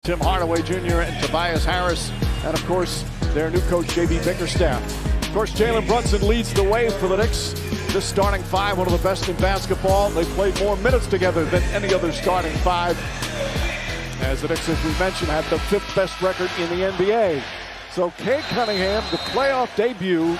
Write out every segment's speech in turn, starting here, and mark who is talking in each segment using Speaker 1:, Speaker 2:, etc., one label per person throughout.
Speaker 1: Tim Hardaway Jr. and Tobias Harris, and of course, their new coach, J.B. Bickerstaff. Of course, Jalen Brunson leads the way for the Knicks. This starting five, one of the best in basketball. They played more minutes together than any other starting five. As the Knicks, as we mentioned, have the fifth best record in the NBA. So Cade Cunningham, the playoff debut.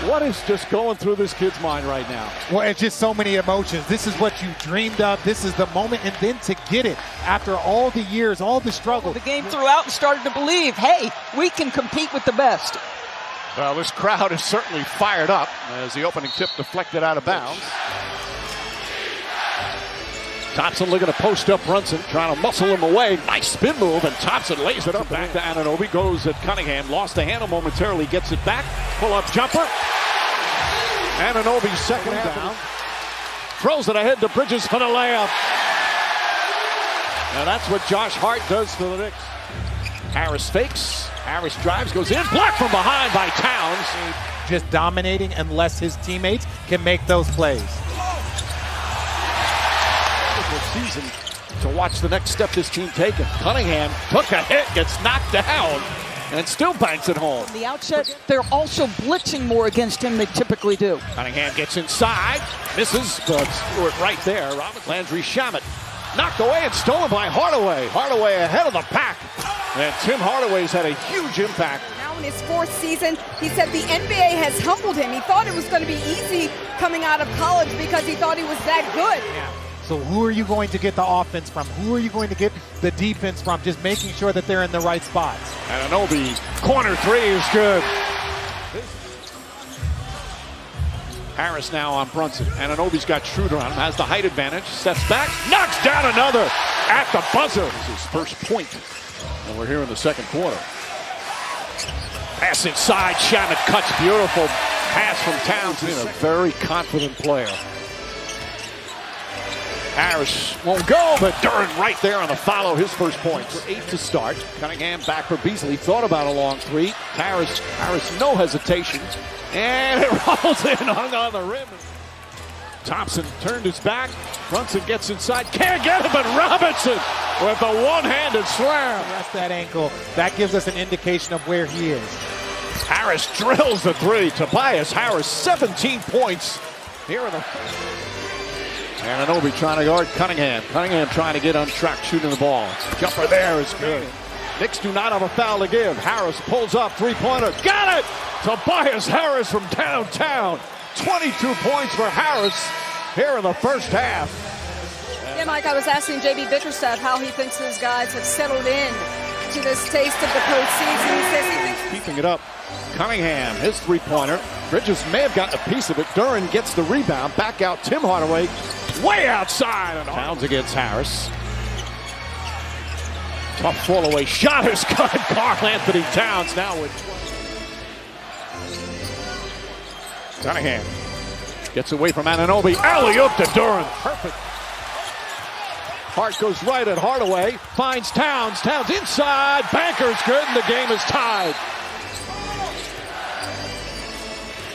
Speaker 1: What is just going through this kid's mind right now?
Speaker 2: Well, it's just so many emotions. This is what you dreamed of. This is the moment, and then to get it after all the years, all the struggle.
Speaker 3: The game threw out and started to believe, hey, we can compete with the best.
Speaker 1: Well, this crowd is certainly fired up as the opening tip deflected out of bounds. Thompson looking to post up Brunson, trying to muscle him away. Nice spin move, and Thompson lays it up. Back to Anunoby, goes at Cunningham. Lost the handle momentarily, gets it back. Pull-up jumper. Anunoby second down. Throws it ahead to Bridges for the layup. Now that's what Josh Hart does for the Knicks. Harris fakes. Harris drives, goes in. Blocked from behind by Towns.
Speaker 2: Just dominating unless his teammates can make those plays.
Speaker 1: Season to watch the next step this team taking. Cunningham took a hit, gets knocked down, and still banks it home.
Speaker 3: From the outset, they're also blitzing more against him than they typically do.
Speaker 1: Cunningham gets inside, misses, but Stewart right there. Landry Shamet knocked away and stolen by Hardaway. Hardaway ahead of the pack, and Tim Hardaway's had a huge impact.
Speaker 4: Now in his fourth season, he said the NBA has humbled him. He thought it was going to be easy coming out of college because he thought he was that good.
Speaker 2: Yeah. So who are you going to get the offense from? Who are you going to get the defense from? Just making sure that they're in the right spots.
Speaker 1: Anunoby, corner three is good. Harris now on Brunson. Anunoby's got Schroeder on him, has the height advantage, steps back, knocks down another at the buzzer. This is his first point, and we're here in the second quarter. Pass inside, Shamet cuts, beautiful pass from Towns. A very confident player. Harris won't go, but Duran right there on the follow, his first point. For 8 to start. Cunningham back for Beasley. Thought about a long three. Harris no hesitation. And it rolls in, hung on the rim. Thompson turned his back. Brunson gets inside. Can't get it, but Robinson with a one-handed slam.
Speaker 2: Rest that ankle. That gives us an indication of where he is.
Speaker 1: Harris drills the three. Tobias Harris, 17 points. Here in the... Anunoby trying to guard Cunningham. Cunningham trying to get on track, shooting the ball. Jumper there is good. Knicks do not have a foul to give. Harris pulls up, three-pointer. Got it! Tobias Harris from downtown. 22 points for Harris here in the first half.
Speaker 4: Yeah, Mike, I was asking J.B. Bickerstaff how he thinks his guys have settled in to this taste of the postseason. He says he thinks
Speaker 1: keeping it up. Cunningham, his three-pointer. Bridges may have gotten a piece of it. Duran gets the rebound. Back out Tim Hardaway. Way outside. And Towns against Harris. Tough fall away. Shot is good. Karl Anthony Towns now with 20. Cunningham gets away from Anunoby. Alley-oop to Duran. Perfect. Hart goes right at Hardaway. Finds Towns. Towns inside. Banker's good, and the game is tied.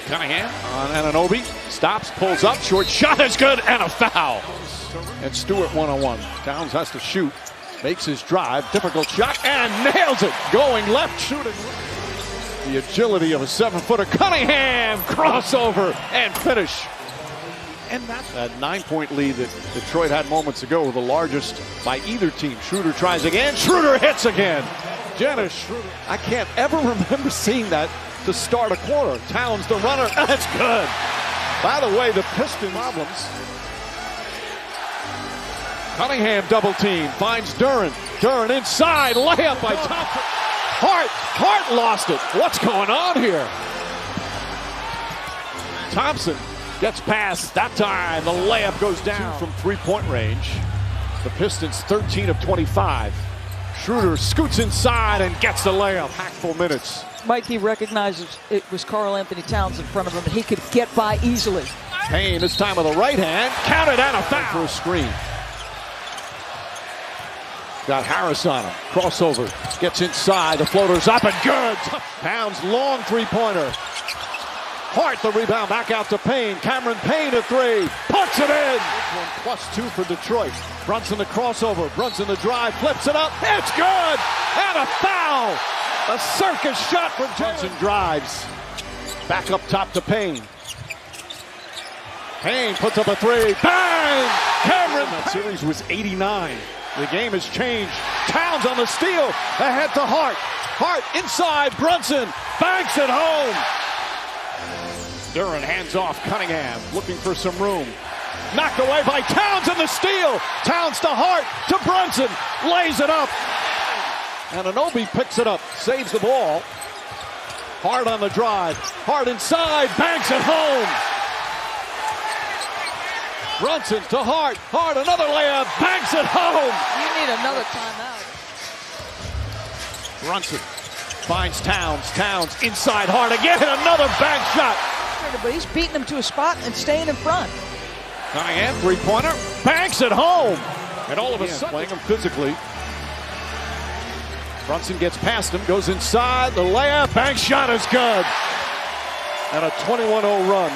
Speaker 1: Cunningham on Anunoby. Stops, pulls up. Short shot is good, and a foul. And Stewart one-on-one. Towns has to shoot. Makes his drive. Difficult shot, and nails it. Going left, shooting. The agility of a 7-footer. Cunningham, crossover, and finish. And that's that 9-point lead that Detroit had moments ago, the largest by either team. Schroeder tries again. Schroeder hits again. Dennis Schroeder. I can't ever remember seeing that to start a quarter. Towns the runner. That's good. By the way, the Pistons problems. Cunningham double team. Finds Duran. Duran inside. Layup by Thompson. Hart lost it. What's going on here? Thompson gets past. That time the layup goes down from three-point range. The Pistons 13 of 25. Schroeder scoots inside and gets the layup. Hackful minutes.
Speaker 3: Mike, he recognizes it was Karl Anthony Towns in front of him, and he could get by easily.
Speaker 1: Payne this time with a right hand. Counted and a foul for a screen. Got Harris on him. Crossover. Gets inside. The floater's up and good. Towns long three-pointer. Hart the rebound, back out to Payne. Cameron Payne a three, puts it in. 1+2 for Detroit. Brunson the crossover, Brunson the drive, flips it up, it's good! And a foul! A circus shot from Brunson drives. Back up top to Payne. Payne puts up a three, bang! Cameron that series was 89. The game has changed. Towns on the steal, ahead to Hart. Hart inside, Brunson banks it home. Duran hands off Cunningham, looking for some room. Knocked away by Towns on the steal. Towns to Hart, to Brunson, lays it up. And Anunoby picks it up, saves the ball. Hart on the drive. Hart inside, banks it home. Brunson to Hart. Hart, another layup, banks it home.
Speaker 3: You need another timeout.
Speaker 1: Brunson finds Towns. Towns inside Hart again, another bank shot.
Speaker 3: But he's beating him to a spot and staying in front.
Speaker 1: Cunningham, three-pointer, banks it home. And all of a sudden, playing him physically. Brunson gets past him, goes inside, the layup, bank shot is good. And a 21-0 run.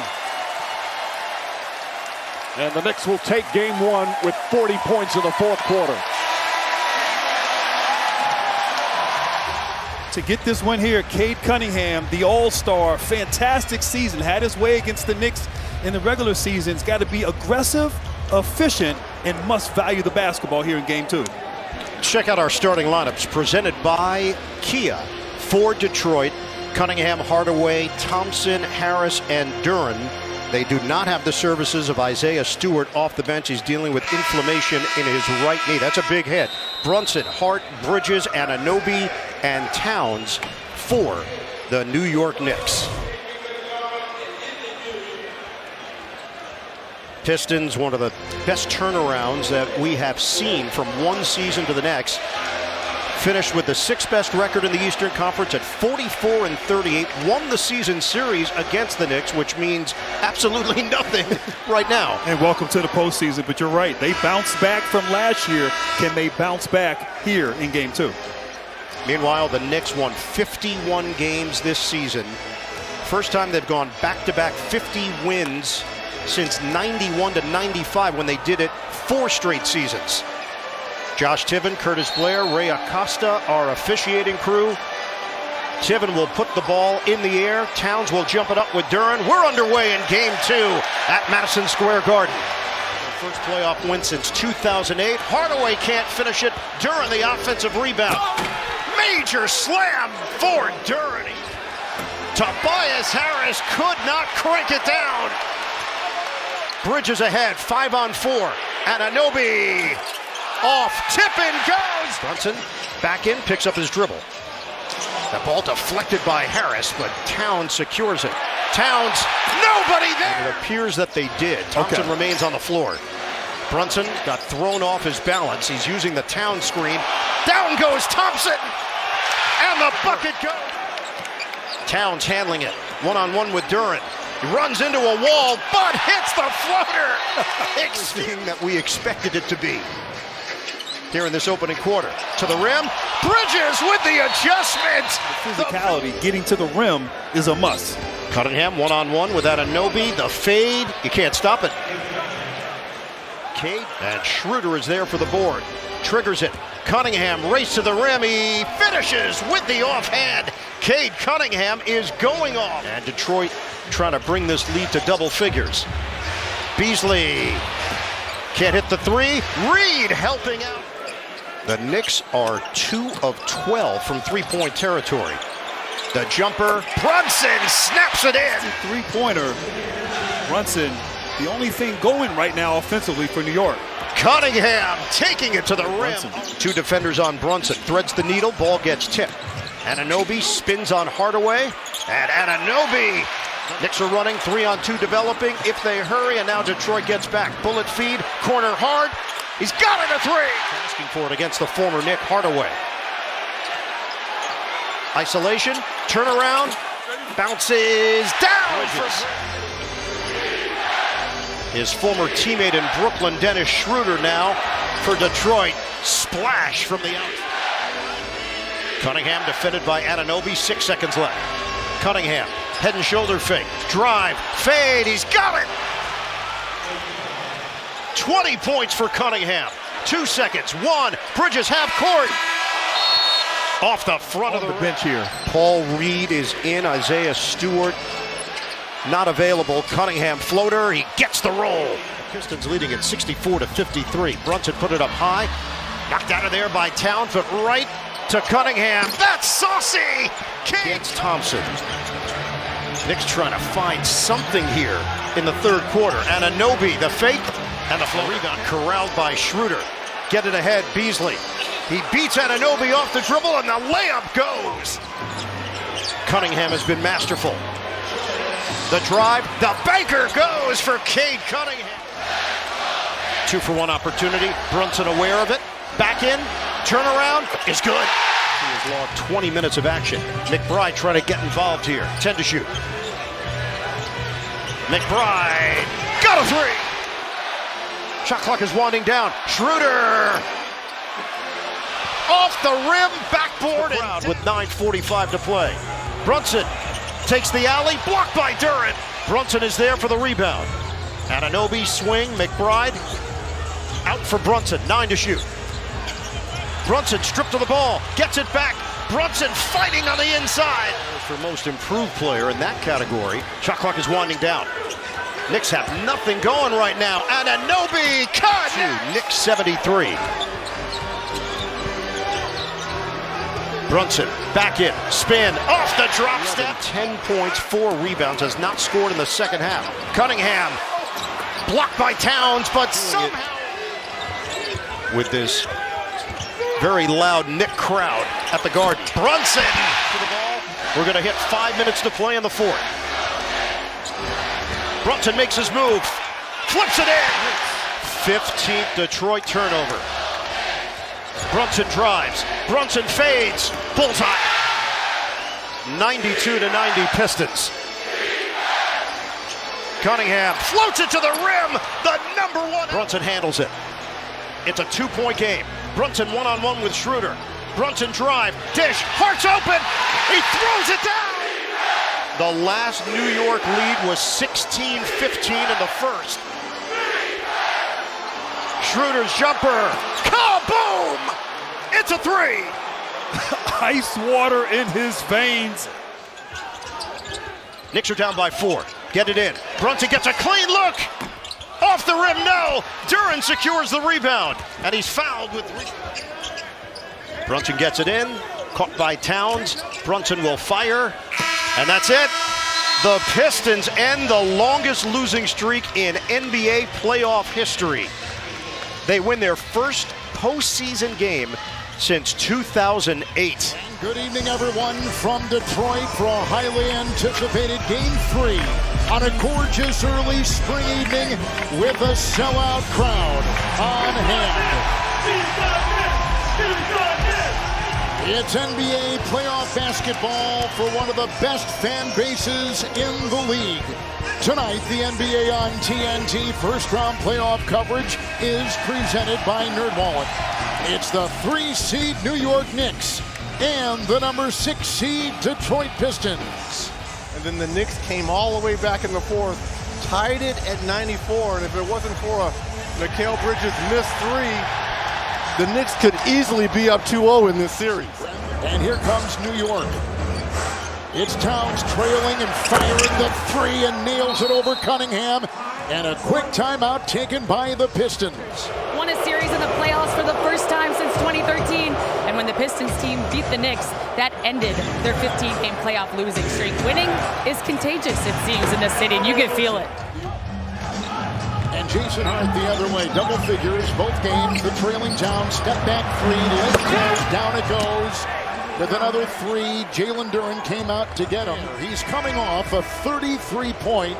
Speaker 1: And the Knicks will take game one with 40 points in the fourth quarter.
Speaker 5: To get this win here, Cade Cunningham, the all-star, fantastic season, had his way against the Knicks in the regular season. He's got to be aggressive, efficient, and must value the basketball here in game two.
Speaker 6: Check out our starting lineups presented by Kia. For Detroit, Cunningham, Hardaway, Thompson, Harris, and Duran. They do not have the services of Isaiah Stewart off the bench. He's dealing with inflammation in his right knee. That's a big hit. Brunson, Hart, Bridges, Anunoby, and Towns for the New York Knicks. Pistons, one of the best turnarounds that we have seen from one season to the next. Finished with the sixth best record in the Eastern Conference at 44-38. Won the season series against the Knicks, which means absolutely nothing right now.
Speaker 5: And welcome to the postseason, but you're right. They bounced back from last year. Can they bounce back here in game two?
Speaker 6: Meanwhile, the Knicks won 51 games this season. First time they've gone back-to-back 50 wins since 91 to 95 when they did it 4 straight seasons. Josh Tiven, Curtis Blair, Ray Acosta, our officiating crew. Tiven will put the ball in the air. Towns will jump it up with Duran. We're underway in game two at Madison Square Garden. First playoff win since 2008. Hardaway can't finish it. Duran the offensive rebound. Major slam for Duran. Tobias Harris could not crank it down. Bridges ahead, 5-on-4. Anunoby off, tip in goes. Brunson back in, picks up his dribble. That ball deflected by Harris, but Towns secures it. Towns, nobody there. And it appears that they did. Thompson remains on the floor. Brunson got thrown off his balance. He's using the Towns screen. Down goes Thompson, and the bucket goes. Towns handling it, one-on-one with Duran. He runs into a wall, but hits the floater. Everything that we expected it to be. Here in this opening quarter. To the rim, Bridges with the adjustment.
Speaker 5: The physicality, getting to the rim is a must.
Speaker 6: Cunningham one-on-one with Anunoby, the fade. You can't stop it. Cade, and Schroeder is there for the board. Triggers it. Cunningham race to the rim. He finishes with the offhand. Cade Cunningham is going off. And Detroit trying to bring this lead to double figures. Beasley can't hit the three. Reed helping out. The Knicks are 2 of 12 from three-point territory. The jumper, Brunson snaps it in.
Speaker 5: Three-pointer, Brunson, the only thing going right now offensively for New York.
Speaker 6: Cunningham taking it to the rim.
Speaker 5: Brunson.
Speaker 6: 2 defenders on Brunson. Threads the needle, ball gets tipped. Anunoby spins on Hardaway, and Anunoby. Knicks are running, 3-on-2 developing if they hurry, and now Detroit gets back. Bullet feed, corner hard. He's got it, a three. Asking for it against the former Nick Hardaway. Isolation, turnaround, bounces down. His former teammate in Brooklyn, Dennis Schroeder, now for Detroit. Splash from the out. Cunningham defended by Anunoby, 6 seconds left. Cunningham Head and shoulder fake. Drive. Fade. He's got it. 20 points for Cunningham. 2 seconds. 1. Bridges half court. Off the front of the
Speaker 5: bench here.
Speaker 6: Paul Reed is in. Isaiah Stewart not available. Cunningham floater. He gets the roll. Pistons leading at 64-53. Brunson put it up high. Knocked out of there by Towns, but right to Cunningham. That's saucy. Cade Thompson. Knicks trying to find something here in the third quarter. Anunoby, the fake, and the flow rebound corralled by Schroeder. Get it ahead, Beasley. He beats Anunoby off the dribble, and the layup goes. Cunningham has been masterful. The drive, the banker goes for Cade Cunningham. 2-for-1 opportunity. Brunson aware of it. Back in, turnaround is good. He has logged 20 minutes of action. McBride trying to get involved here. 10 to shoot. McBride got a 3. Shot clock is winding down. Schroeder off the rim, backboard, and with 9:45 to play. Brunson takes the alley, blocked by Durant. Brunson is there for the rebound. Anunoby swing, McBride out for Brunson. 9 to shoot. Brunson stripped of the ball, gets it back. Brunson fighting on the inside. For most improved player in that category. Shot clock is winding down. Knicks have nothing going right now. Anunoby cut. Knicks 73. Brunson back in, spin, off the drop step. 10 points, 4 rebounds, has not scored in the second half. Cunningham blocked by Towns, but somehow with this very loud Knick crowd at the Garden. Brunson to the ball. We're going to hit 5 minutes to play in the fourth. Brunson makes his move, flips it in. 15th Detroit turnover. Brunson drives. Brunson fades. Bullseye. 92-90 Pistons. Cunningham floats it to the rim. The #1. Brunson handles it. It's a 2-point game. Brunson one-on-one with Schroeder. Brunson drive. Dish. Hearts open. He throws it down. The last New York lead was 16-15 in the first. Schroeder's jumper. Kaboom! It's a 3.
Speaker 5: Ice water in his veins.
Speaker 6: Knicks are down by 4. Get it in. Brunson gets a clean look. Off the rim, no. Durant secures the rebound, and he's fouled with. Brunson gets it in. Caught by Towns. Brunson will fire, and that's it. The Pistons end the longest losing streak in NBA playoff history. They win their first postseason game since 2008.
Speaker 7: Good evening, everyone, from Detroit for a highly anticipated Game 3 on a gorgeous early spring evening with a sellout crowd on hand. It's NBA playoff basketball for one of the best fan bases in the league. Tonight, the NBA on TNT first-round playoff coverage is presented by NerdWallet. It's the 3-seed New York Knicks and the number 6 seed Detroit Pistons.
Speaker 8: And then the Knicks came all the way back in the fourth, tied it at 94, and if it wasn't for a Mikal Bridges missed 3, the Knicks could easily be up 2-0 in this series.
Speaker 7: And here comes New York. It's Towns trailing and firing the 3 and nails it over Cunningham. And a quick timeout taken by the Pistons.
Speaker 9: Won a series in the playoffs for the first time since 2013. And when the Pistons team beat the Knicks, that ended their 15-game playoff losing streak. Winning is contagious, it seems, in this city, and you can feel it.
Speaker 7: And Jason Hart the other way. Double figures, both games. The trailing Towns, step back 3, leg close, down it goes. With another 3, Jalen Durant came out to get him. He's coming off a 33-point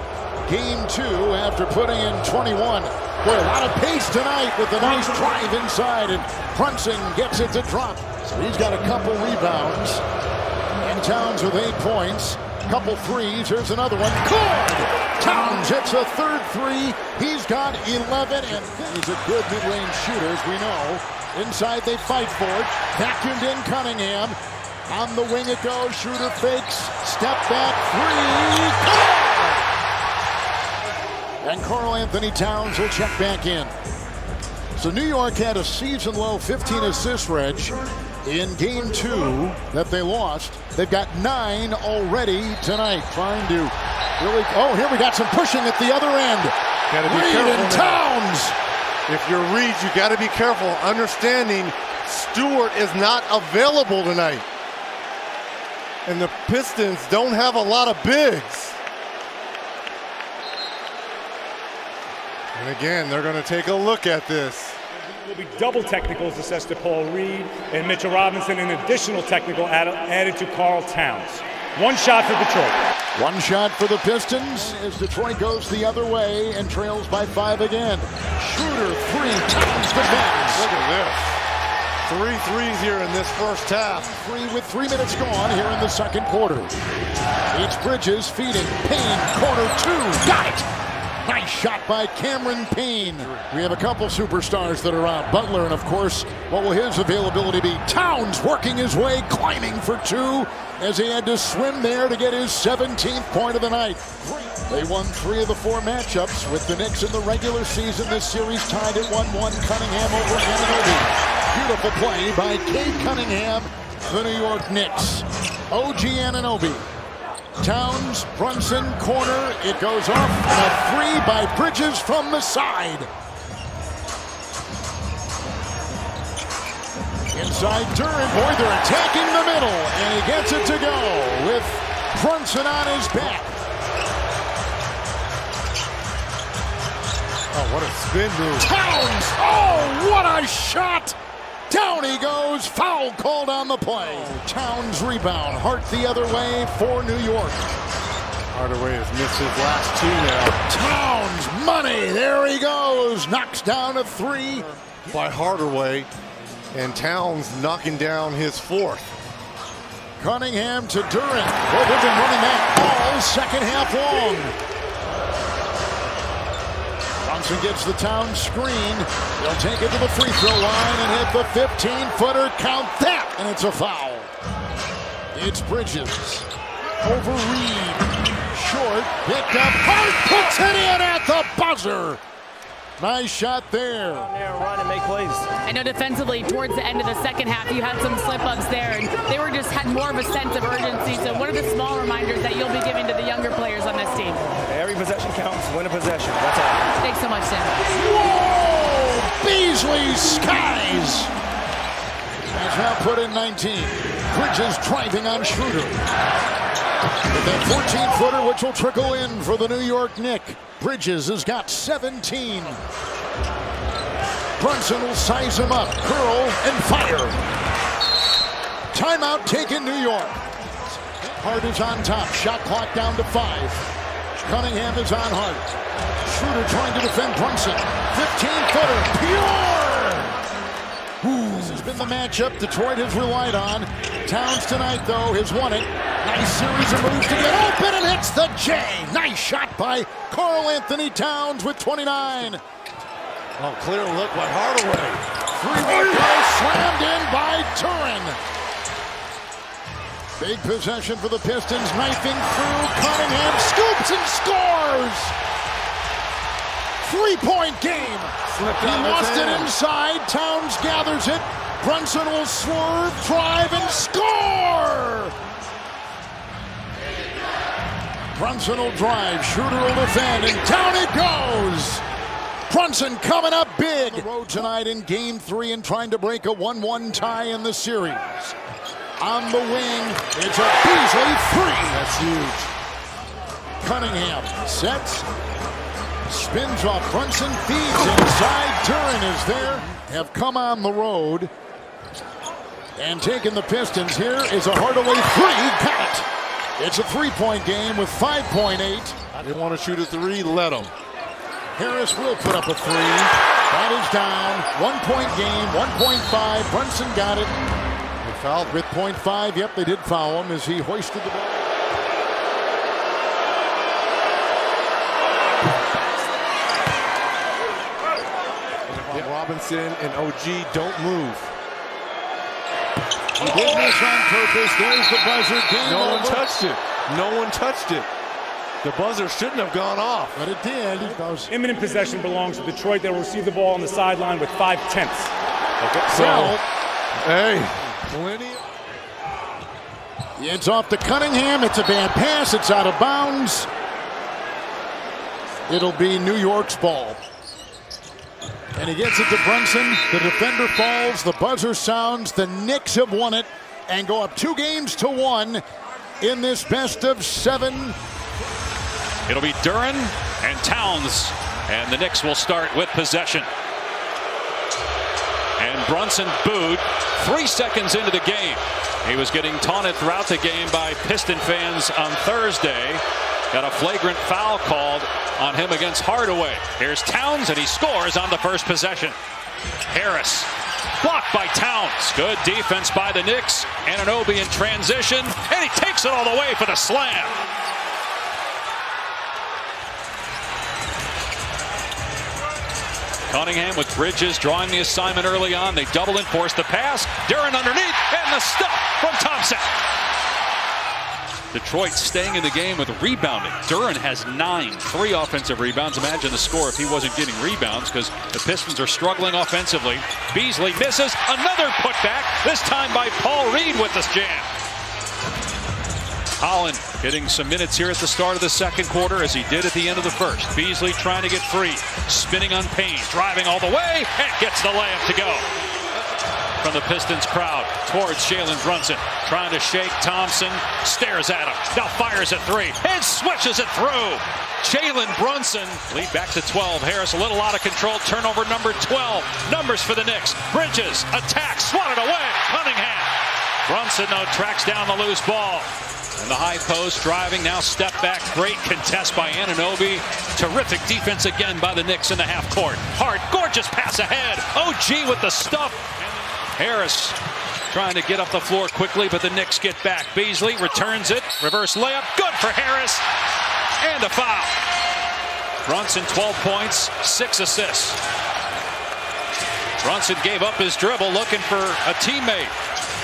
Speaker 7: Game 2 after putting in 21. Boy, a lot of pace tonight with a nice drive inside, and Brunson gets it to drop. So he's got a couple rebounds. And Towns with 8 points. Couple threes. Here's another one. Good! Towns hits a third 3. He's got 11, and he's a good mid-range shooter, as we know. Inside, they fight for it. Vacuumed in Cunningham. On the wing it goes. Schroeder fakes. Step back three. And Karl Anthony Towns will check back in. So New York had a season-low 15 assist, Reg, in Game 2 that they lost. They've got 9 already tonight, trying to really... Oh, here we got some pushing at the other end.
Speaker 8: Gotta be
Speaker 7: Reed
Speaker 8: careful
Speaker 7: and
Speaker 8: now.
Speaker 7: Towns.
Speaker 8: If you're Reed, you got to be careful, understanding Stewart is not available tonight. And the Pistons don't have a lot of bigs. And again, they're going to take a look at this.
Speaker 10: Will be double technicals assessed to Paul Reed and Mitchell Robinson, an additional technical added to Karl Towns. One shot for Detroit.
Speaker 7: One shot for the Pistons as Detroit goes the other way and trails by 5 again. Schroeder, 3, Towns defends.
Speaker 8: Look at this. 3 threes here in this first half.
Speaker 7: 3 with 3 minutes gone here in the second quarter. It's Bridges feeding. Payne, corner 2. Got it! Nice shot by Cameron Payne. We have a couple superstars that are out. Butler, and of course, what will his availability be? Towns working his way, climbing for 2 as he had to swim there to get his 17th point of the night. They won 3 of the 4 matchups with the Knicks in the regular season. This series tied at 1-1. Cunningham over Anunoby. Beautiful play by Cade Cunningham, the New York Knicks. OG Anunoby. Towns, Brunson, corner, it goes off, and a 3 by Bridges from the side. Inside Duran, boy, they're attacking the middle, and he gets it to go with Brunson on his back.
Speaker 8: Oh, what a spin move.
Speaker 7: Towns, oh, what a shot! Down he goes, foul called on the play. Towns rebound, Hart the other way for New York.
Speaker 8: Hardaway has missed his last 2 now.
Speaker 7: Towns, money, there he goes, knocks down a 3.
Speaker 8: By Hardaway, and Towns knocking down his 4th.
Speaker 7: Cunningham to Duran. Well, they've been running that ball second half long. Brunson gets the Towns screen. They'll take it to the free throw line and hit the 15-footer. Count that, and it's a foul. It's Bridges over Reed. Short, picked up. Hart puts it in at the buzzer. Nice shot there.
Speaker 11: Run and make plays.
Speaker 9: I know defensively towards the end of the second half you had some slip-ups there, and they were just had more of a sense of urgency. So what are the small reminders that you'll be giving to the younger players on this team?
Speaker 11: Every possession counts. Win a possession. That's all.
Speaker 9: Thanks so much, Tim.
Speaker 7: Whoa! Beasley skies. That's now put in 19. Bridges driving on Schroeder. With that 14-footer, which will trickle in for the New York Knicks. Bridges has got 17. Brunson will size him up, curl, and fire. Timeout taken, New York. Hart is on top. Shot clock down to 5. Cunningham is on Hart. Schroeder trying to defend Brunson. 15-footer, pure! This has been the matchup Detroit has relied on. Towns tonight, though, has won it. Nice series of moves to get open and hits the J. Nice shot by Karl Anthony Towns with 29.
Speaker 8: Oh, clear look by Hardaway.
Speaker 7: 3-1 goal slammed in by Duran. Big possession for the Pistons, knifing through. Cunningham scoops and scores. 3-point game. He lost it inside. Towns gathers it. Brunson will swerve, drive, and score. Brunson will drive. Schroeder will defend, and down it goes. Brunson coming up big. On the road tonight in Game 3 and trying to break a 1-1 tie in the series. On the wing, it's a Beasley 3. That's huge. Cunningham sets. Spins off. Brunson feeds inside. Duran is there. Have come on the road. And taking the Pistons here is a Hardaway 3. Got it. It's a 3-point game with 5.8.
Speaker 8: They want to shoot a 3, let them.
Speaker 7: Harris will put up a 3. That is down. 1-point game, 1.5. Brunson got it.
Speaker 8: They fouled
Speaker 7: with 0.5. Yep, they did foul him as he hoisted the ball.
Speaker 8: Robinson and OG don't move.
Speaker 7: He did this on purpose. There's the buzzer. Game
Speaker 8: No
Speaker 7: over.
Speaker 8: one touched it. No one touched it. The buzzer shouldn't have gone off.
Speaker 7: But it did.
Speaker 10: Imminent possession belongs to Detroit. They'll receive the ball on the sideline with 5/10.
Speaker 8: So, hey, plenty.
Speaker 7: It's off to Cunningham. It's a bad pass. It's out of bounds. It'll be New York's ball. And he gets it to Brunson. The defender falls. The buzzer sounds. The Knicks have won it and go up 2-1 in this best of 7.
Speaker 12: It'll be Duren and Towns, and the Knicks will start with possession. And Brunson booed 3 seconds into the game. He was getting taunted throughout the game by Piston fans on Thursday. Got a flagrant foul called on him against Hardaway. Here's Towns, and he scores on the first possession. Harris blocked by Towns. Good defense by the Knicks. Anunoby in transition, and he takes it all the way for the slam. Cunningham with Bridges drawing the assignment early on. They double and force the pass. Duren underneath, and the stuff from Thompson. Detroit staying in the game with rebounding. Duren has 3 offensive rebounds. Imagine the score if he wasn't getting rebounds, because the Pistons are struggling offensively. Beasley misses. Another putback, this time by Paul Reed with this jam. Holland getting some minutes here at the start of the second quarter, as he did at the end of the first. Beasley trying to get free, spinning on Payne, driving all the way, and gets the layup to go. From the Pistons crowd towards Jalen Brunson, trying to shake Thompson, stares at him, now fires at 3, and switches it through. Jalen Brunson lead back to 12. Harris a little out of control, turnover number 12. Numbers for the Knicks. Bridges attacks, swatted away. Cunningham. Brunson though tracks down the loose ball. And the high post driving, now step back. Great contest by Anunoby. Terrific defense again by the Knicks in the half court. Hard, gorgeous pass ahead. OG with the stuff. Harris trying to get up the floor quickly, but the Knicks get back. Beasley returns it. Reverse layup. Good for Harris. And a foul. Brunson 12 points, 6 assists. Brunson gave up his dribble looking for a teammate.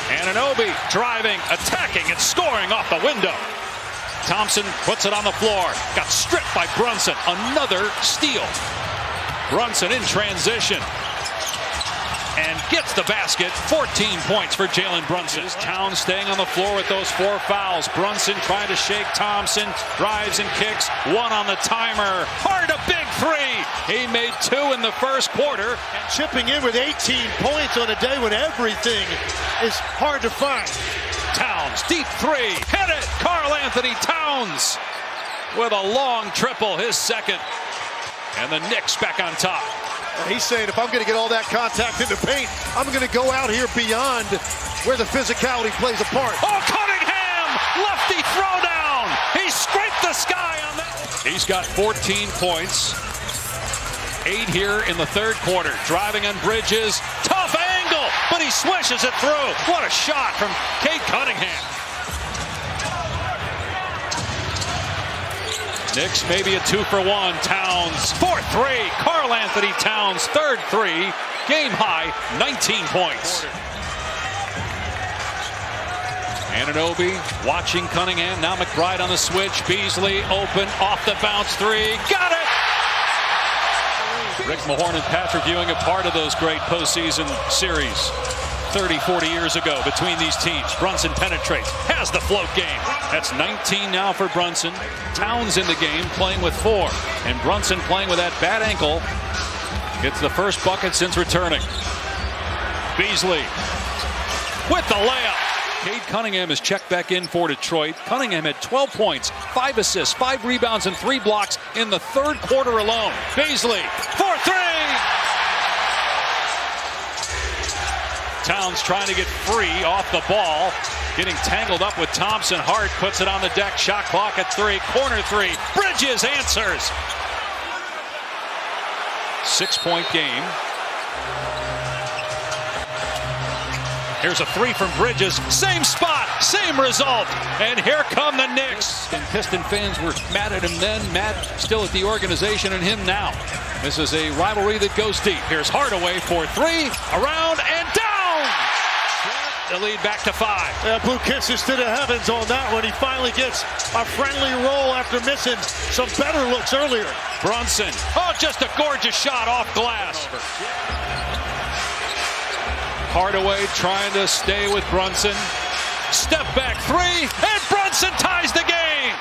Speaker 12: Anunoby driving, attacking, and scoring off the window. Thompson puts it on the floor. Got stripped by Brunson. Another steal. Brunson in transition. And gets the basket. 14 points for Jalen Brunson. Towns staying on the floor with those 4 fouls. Brunson trying to shake Thompson. Drives and kicks. 1 on the timer. Hard, a big 3. He made 2 in the first quarter.
Speaker 13: And chipping in with 18 points on a day when everything is hard to find.
Speaker 12: Towns, deep 3. Hit it. Karl Anthony Towns with a long triple, his second. And the Knicks back on top.
Speaker 13: He's saying, if I'm going to get all that contact in the paint, I'm going to go out here beyond where the physicality plays a part.
Speaker 12: Oh, Cunningham! Lefty throwdown! He scraped the sky on that. He's got 14 points. 8 here in the third quarter. Driving on Bridges. Tough angle, but he swishes it through. What a shot from Cade Cunningham. Knicks maybe a 2-for-1. Towns, 4-3. Karl Anthony Towns, third 3. Game high, 19 points. Anunoby watching Cunningham. Now McBride on the switch. Beasley open, off the bounce 3. Got it! Rick Mahorn and Patrick Ewing, a part of those great postseason series 30, 40 years ago between these teams. Brunson penetrates, has the float game. That's 19 now for Brunson. Towns in the game, playing with 4. And Brunson playing with that bad ankle. Gets the first bucket since returning. Beasley with the layup. Cade Cunningham is checked back in for Detroit. Cunningham had 12 points, 5 assists, 5 rebounds, and 3 blocks in the third quarter alone. Beasley, 4-3! Towns trying to get free off the ball. Getting tangled up with Thompson. Hart puts it on the deck. Shot clock at 3. Corner 3. Bridges answers. 6-point game. Here's a 3 from Bridges. Same spot, same result. And here come the Knicks. And Piston fans were mad at him then, mad still at the organization and him now. This is a rivalry that goes deep. Here's Hardaway for 3. Around and down. the lead back to 5.
Speaker 13: Yeah, blue kisses to the heavens on that one. He finally gets a friendly roll after missing some better looks earlier.
Speaker 12: Brunson, oh, just a gorgeous shot off glass. Hardaway trying to stay with Brunson. Step back 3, and Brunson ties the game.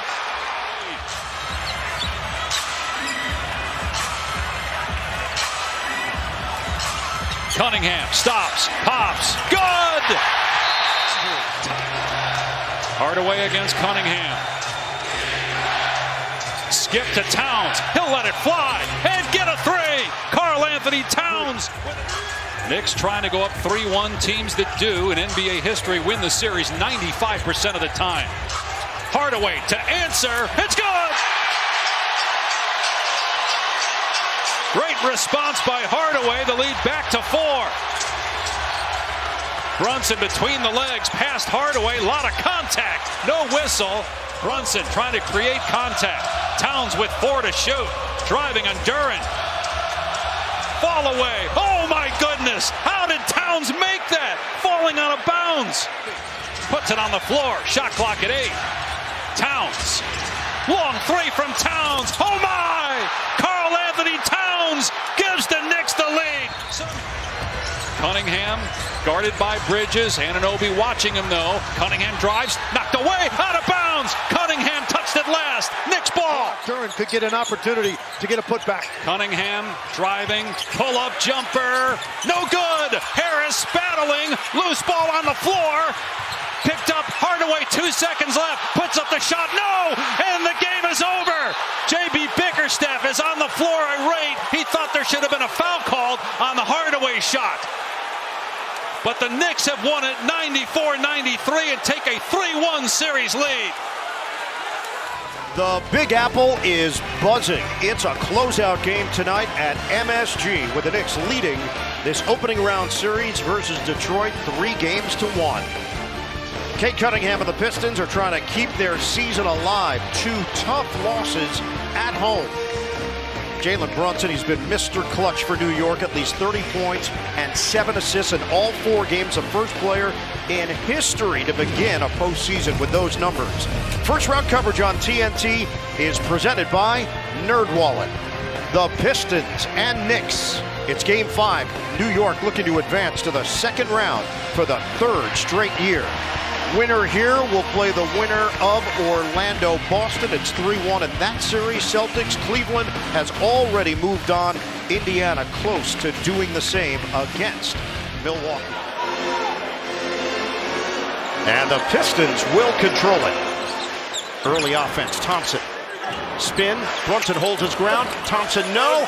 Speaker 12: Cunningham stops, pops, good! Hardaway against Cunningham. Skip to Towns, he'll let it fly, and get a 3! Karl Anthony Towns. Knicks trying to go up 3-1. Teams that do in NBA history win the series 95% of the time. Hardaway to answer, it's good! Great response by Hardaway, the lead back to 4. Brunson between the legs, past Hardaway, a lot of contact, no whistle. Brunson trying to create contact. Towns with 4 to shoot, driving on Duren. Fall away, oh my goodness, how did Towns make that? Falling out of bounds. Puts it on the floor, shot clock at 8. Towns, long 3 from Towns, oh my! Karl Anthony Towns gives the Knicks the lead. Cunningham guarded by Bridges. Anunoby watching him though. Cunningham drives, knocked away, out of bounds. Cunningham touched it last. Knicks ball.
Speaker 13: Duren could get an opportunity to get a putback.
Speaker 12: Cunningham driving, pull-up jumper, no good. Harris battling, loose ball on the floor. Picked up, Hardaway, 2 seconds left, puts up the shot, no, and the game is over. JB Bickerstaff is on the floor irate. He thought there should have been a foul called on the Hardaway shot. But the Knicks have won it 94-93 and take a 3-1 series lead.
Speaker 6: The Big Apple is buzzing. It's a closeout game tonight at MSG with the Knicks leading this opening round series versus Detroit 3-1. Cade Cunningham and the Pistons are trying to keep their season alive. 2 tough losses at home. Jalen Brunson, he's been Mr. Clutch for New York, at least 30 points and 7 assists in all 4 games. The first player in history to begin a postseason with those numbers. First round coverage on TNT is presented by NerdWallet. The Pistons and Knicks. It's Game 5. New York looking to advance to the second round for the 3rd straight year. Winner here will play the winner of Orlando-Boston. It's 3-1 in that series. Celtics, Cleveland has already moved on. Indiana close to doing the same against Milwaukee. And the Pistons will control it. Early offense, Thompson. Spin, Brunson holds his ground. Thompson, no.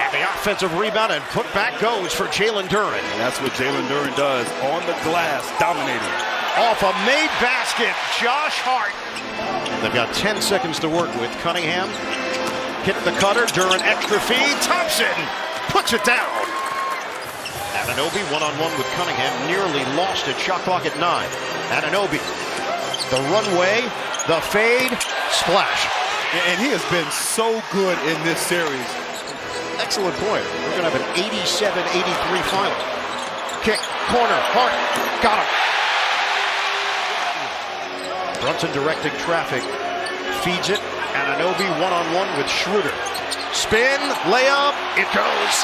Speaker 6: And the offensive rebound and putback goes for Jalen Duren.
Speaker 5: And that's what Jalen Duren does on the glass, dominating.
Speaker 6: Off a made basket, Josh Hart. They've got 10 seconds to work with. Cunningham hit the cutter, Duren extra feed. Thompson puts it down. Anunoby one-on-one with Cunningham, nearly lost it. Shot clock at 9. Anunoby, the runway, the fade, splash.
Speaker 5: And he has been so good in this series.
Speaker 6: Excellent point. We're going to have an 87-83 final. Kick, corner, Hart, got him. Brunson directing traffic, feeds it. Anunoby one-on-one with Schroeder. Spin, layup, it goes.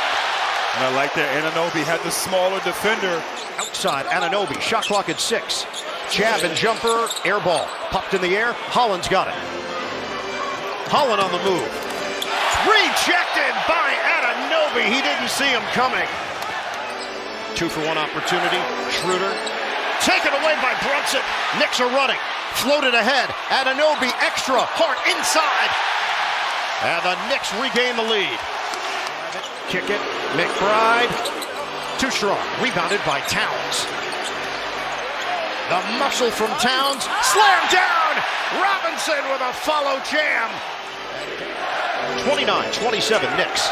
Speaker 5: And I like that Anunoby had the smaller defender.
Speaker 6: Outside, Anunoby, shot clock at 6. Jab and jumper, air ball. Popped in the air, Holland's got it. Holland on the move. Rejected by Anunoby, he didn't see him coming. 2-for-1 opportunity, Schroeder. Taken away by Brunson, Knicks are running. Floated ahead, Anunoby extra, Hart inside. And the Knicks regain the lead. Kick it, McBride, too strong, rebounded by Towns. The muscle from Towns, slammed down! Robinson with a follow jam. 29-27 Knicks.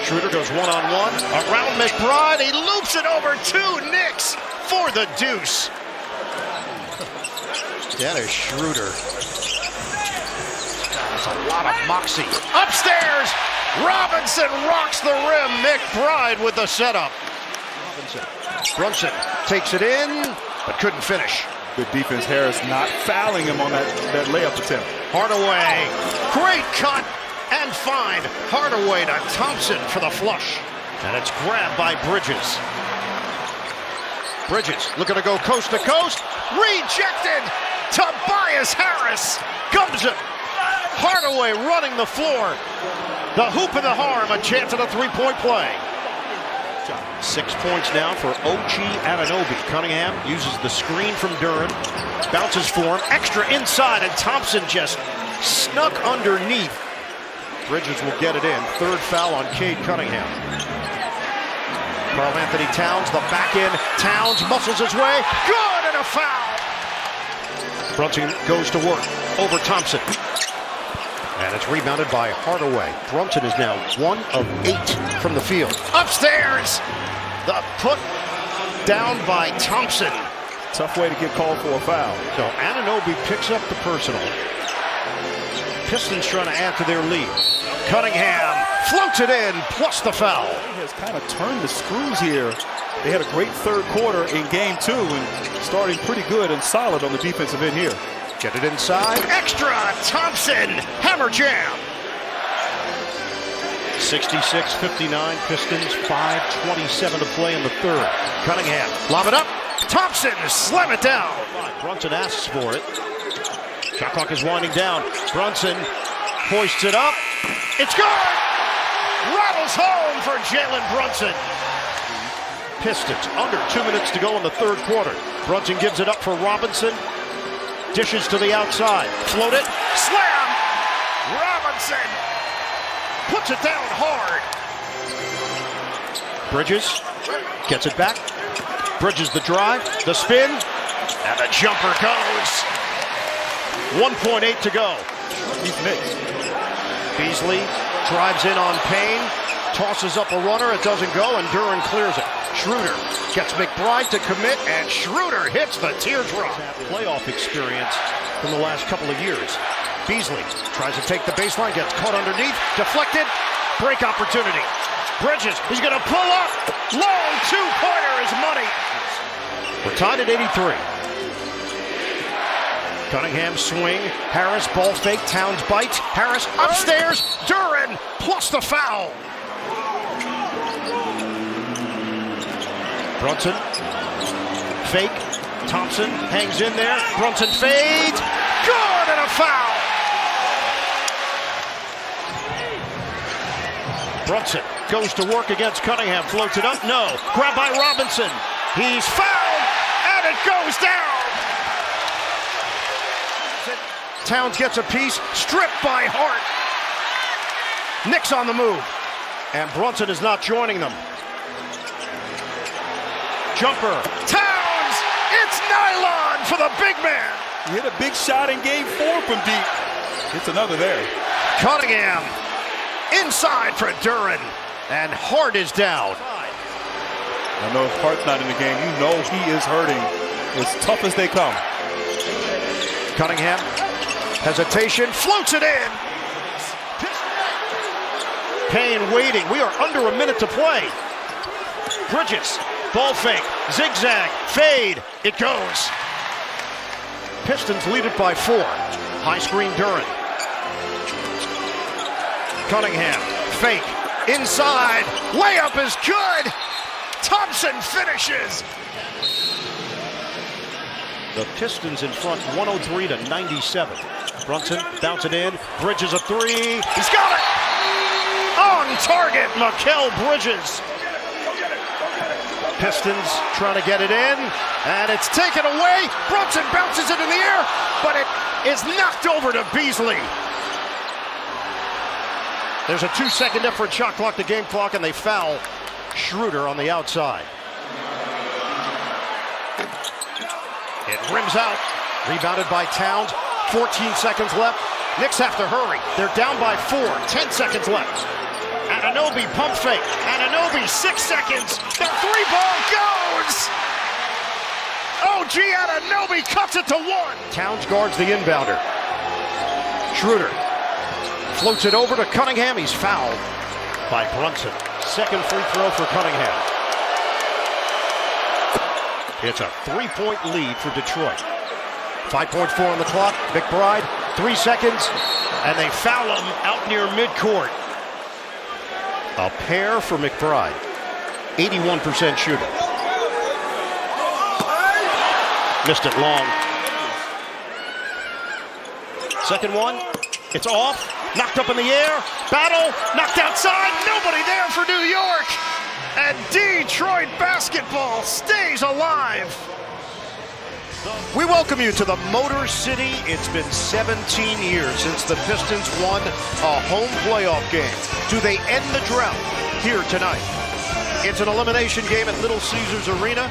Speaker 6: Schroeder goes one-on-one, around McBride, he loops it over to Knicks for the deuce. Dennis Schroeder. That's a lot of moxie. Upstairs, Robinson rocks the rim. McBride with the setup. Robinson. Brunson takes it in, but couldn't finish.
Speaker 5: Good defense. Harris not fouling him on that layup attempt.
Speaker 6: Hardaway, great cut and find. Hardaway to Thompson for the flush. And it's grabbed by Bridges. Bridges looking to go coast to coast. Rejected. Tobias Harris comes it. Hardaway running the floor. The hoop and the harm, a chance at a three-point play. 6 points now for OG Anunoby. Cunningham uses the screen from Duren. Bounces for him. Extra inside, and Thompson just snuck underneath. Bridges will get it in. Third foul on Cade Cunningham. Karl Anthony Towns, the back end. Towns muscles his way. Good, and a foul. Brunson goes to work over Thompson. And it's rebounded by Hardaway. Brunson is now 1 of 8 from the field. Upstairs! The put down by Thompson.
Speaker 5: Tough way to get called for a foul.
Speaker 6: So Anunoby picks up the personal. Pistons trying to add to their lead. Cunningham floats it in, plus the foul.
Speaker 5: He has kind of turned the screws here. They had a great third quarter in game 2 and starting pretty good and solid on the defensive end here.
Speaker 6: Get it inside. Extra! Thompson! Hammer jam! 66-59 Pistons. 5:27 to play in the third. Cunningham. Lob it up. Thompson! Slam it down. Brunson asks for it. Shot clock is winding down. Brunson hoists it up. It's good! Rattles home for Jalen Brunson. Pistons under 2 minutes to go in the third quarter. Brunson gives it up for Robinson. Dishes to the outside. Float it. Slam! Robinson puts it down hard. Bridges gets it back. Bridges the drive. The spin. And the jumper goes. 1.8 to go.
Speaker 5: He's mixed.
Speaker 6: Beasley drives in on Payne. Tosses up a runner. It doesn't go, and Duren clears it. Schroeder gets McBride to commit, and Schroeder hits the teardrop. Playoff experience from the last couple of years. Beasley tries to take the baseline, gets caught underneath, deflected, break opportunity. Bridges, he's going to pull up. Long two-pointer is money. We're tied at 83. Cunningham swing. Harris ball fake. Towns bites. Harris upstairs. Duren plus the foul. Brunson fake. Thompson hangs in there. Brunson fades. Good, and a foul. Brunson goes to work against Cunningham. Floats it up. No. Grabbed by Robinson. He's fouled, and it goes down. Towns gets a piece. Stripped by Hart. Knicks on the move. And Brunson is not joining them. Jumper. Towns! It's nylon for the big man.
Speaker 5: He hit a big shot in game 4 from deep. It's another there.
Speaker 6: Cunningham. Inside for Duren. And Hart is down.
Speaker 5: I know if Hart's not in the game, you know he is hurting. As tough as they come.
Speaker 6: Cunningham. Hesitation. Floats it in. Payne waiting. We are under a minute to play. Bridges. Ball fake. Zigzag. Fade. It goes. Pistons lead it by 4. High screen Duren. Cunningham. Fake. Inside. Layup is good. Thompson finishes. The Pistons in front 103-97. Brunson bounce it in. Bridges a 3. He's got it. On target, Mikal Bridges. Pistons trying to get it in, and it's taken away. Brunson bounces it in the air, but it is knocked over to Beasley. There's a 2-second different shot clock to game clock, and they foul Schroeder on the outside. It rims out. Rebounded by Towns. 14 seconds left. Knicks have to hurry. They're down by 4. 10 seconds left. Anunoby pump fake. Anunoby 6 seconds. The 3-ball goes. OG Anunoby cuts it to 1. Towns guards the inbounder. Schroeder floats it over to Cunningham. He's fouled by Brunson. Second free throw for Cunningham. It's a 3-point lead for Detroit. 5.4 on the clock. McBride, 3 seconds, and they foul him out near midcourt. A pair for McBride. 81% shooter. Missed it long. Second one. It's off. Knocked up in the air. Battle. Knocked outside. Nobody there for New York. And Detroit basketball stays alive. We welcome you to the Motor City. It's been 17 years since the Pistons won a home playoff game. Do they end the drought here tonight? It's an elimination game at Little Caesars Arena.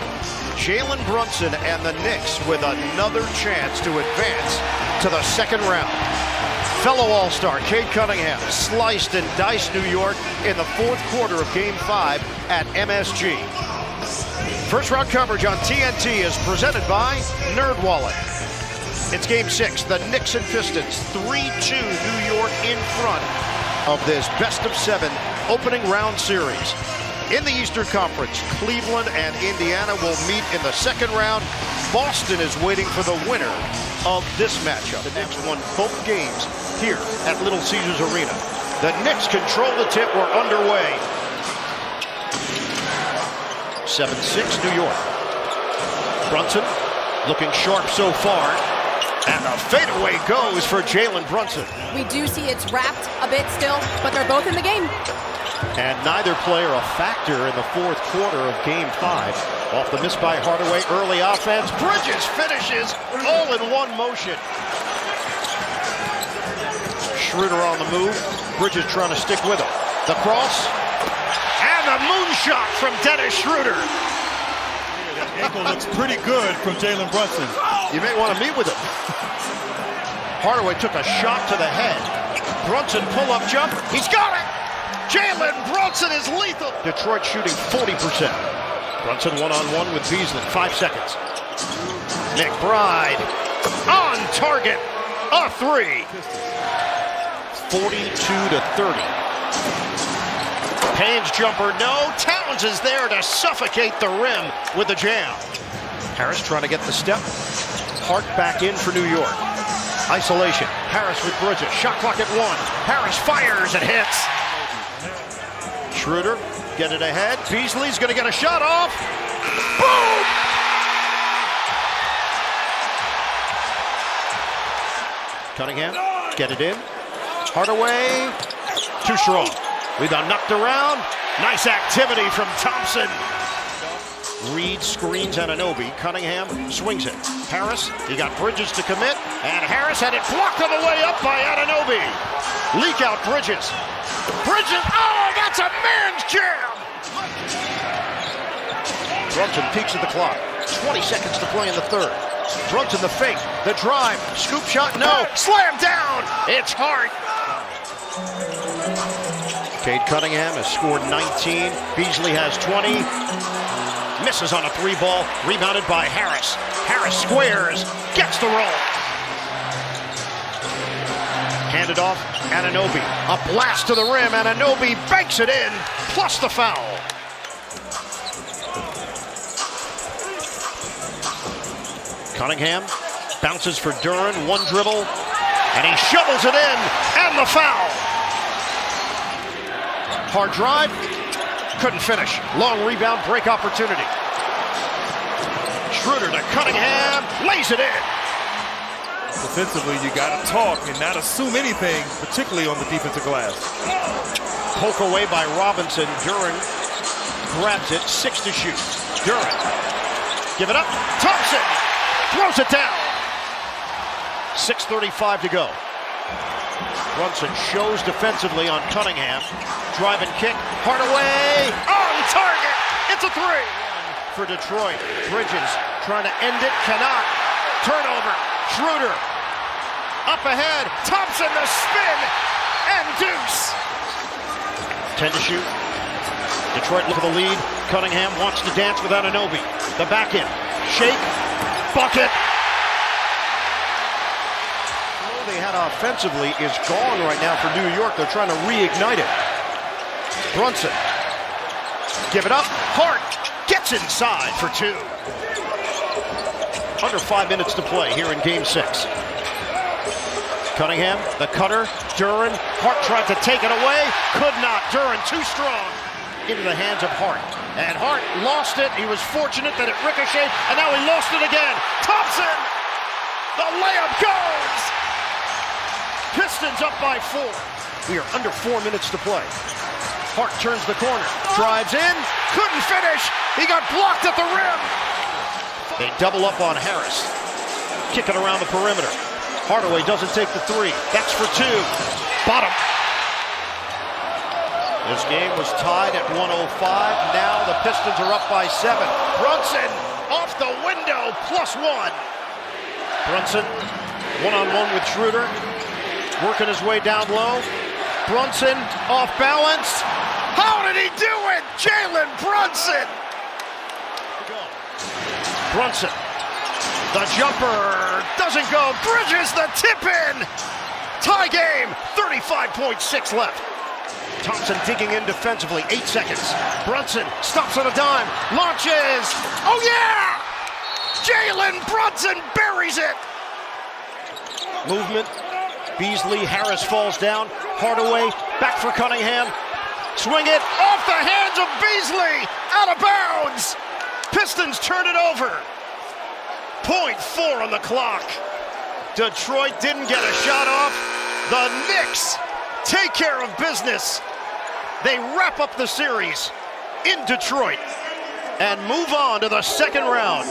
Speaker 6: Jalen Brunson and the Knicks with another chance to advance to the second round. Fellow All-Star Cade Cunningham sliced and diced New York in the fourth quarter of Game 5 at MSG. First round coverage on TNT is presented by NerdWallet. It's Game 6, the Knicks and Pistons, 3-2 New York in front of this best-of-7 opening round series. In the Eastern Conference, Cleveland and Indiana will meet in the second round. Boston is waiting for the winner of this matchup. The Knicks won both games here at Little Caesars Arena. The Knicks control the tip. We're underway. 7-6 New York. Brunson looking sharp so far. And the fadeaway goes for Jalen Brunson.
Speaker 14: We do see it's wrapped a bit still, but they're both in the game.
Speaker 6: And neither player a factor in the fourth quarter of Game 5. Off the miss by Hardaway, early offense. Bridges finishes all in one motion. Schroeder on the move. Bridges trying to stick with him. The cross. And the moonshot from Dennis Schroeder.
Speaker 5: That ankle looks pretty good from Jalen Brunson.
Speaker 6: You may want to meet with him. Hardaway took a shot to the head. Brunson pull-up jump. He's got it! Jalen Brunson is lethal. Detroit shooting 40%. Brunson one-on-one with Beasley. 5 seconds. McBride on target. A 3. 42-30. Payne's jumper, no. Towns is there to suffocate the rim with the jam. Harris trying to get the step. Hart back in for New York. Isolation. Harris with Bridges. Shot clock at 1. Harris fires and hits. Schroeder, get it ahead. Beasley's going to get a shot off. Boom! Cunningham, get it in. Hardaway, too strong. Rebound knocked around. Nice activity from Thompson. Reed screens Anunoby. Cunningham swings it. Harris, he got Bridges to commit. And Harris had it blocked on the way up by Anunoby. Leak out Bridges. Bridges, oh, that's a man's jam! Brunson peeks at the clock. 20 seconds to play in the third. Brunson the fake, the drive, scoop shot, no, slam down! It's Hart. Cade Cunningham has scored 19. Beasley has 20. Misses on a 3-ball, rebounded by Harris. Harris squares, gets the roll. Handed off, Anunoby. A blast to the rim, Anunoby banks it in, plus the foul. Cunningham bounces for Duran, one dribble, and he shovels it in, and the foul. Hard drive, couldn't finish. Long rebound, break opportunity. Schroeder to Cunningham, lays it in.
Speaker 5: Defensively, you got to talk and not assume anything, particularly on the defensive glass.
Speaker 6: Poke away by Robinson. Duran grabs it, 6 to shoot. Duran, give it up. Thompson throws it down. 6:35 to go. Brunson shows defensively on Cunningham. Drive and kick. Hardaway on target. It's a 3 for Detroit. Bridges trying to end it, cannot. Turnover. Schroeder up ahead. Thompson the spin and deuce. 10 to shoot. Detroit look at the lead. Cunningham wants to dance with Anunoby. The back end. Shake. Bucket. All they had offensively is gone right now for New York. They're trying to reignite it. Brunson. Give it up. Hart gets inside for 2. Under 5 minutes to play here in Game 6. Cunningham, the cutter, Duren. Hart tried to take it away, could not. Duren too strong into the hands of Hart. And Hart lost it. He was fortunate that it ricocheted, and now he lost it again. Thompson! The layup goes! Pistons up by 4. We are under 4 minutes to play. Hart turns the corner, drives in, couldn't finish. He got blocked at the rim. They double up on Harris. Kick it around the perimeter. Hardaway doesn't take the 3. That's for 2. Bottom. This game was tied at 105. Now the Pistons are up by 7. Brunson off the window, +1. Brunson one-on-one with Schroeder. Working his way down low. Brunson off balance. How did he do it? Jalen Brunson. Brunson. The jumper doesn't go. Bridges the tip in. Tie game. 35.6 left. Thompson digging in defensively. 8 seconds. Brunson stops on a dime. Launches. Oh yeah! Jalen Brunson buries it. Movement. Beasley. Harris falls down. Hardaway back for Cunningham. Swing it off the hands of Beasley. Out of bounds. Pistons turn it over. 0.4 on the clock. Detroit didn't get a shot off. The Knicks take care of business. They wrap up the series in Detroit and move on to the second round.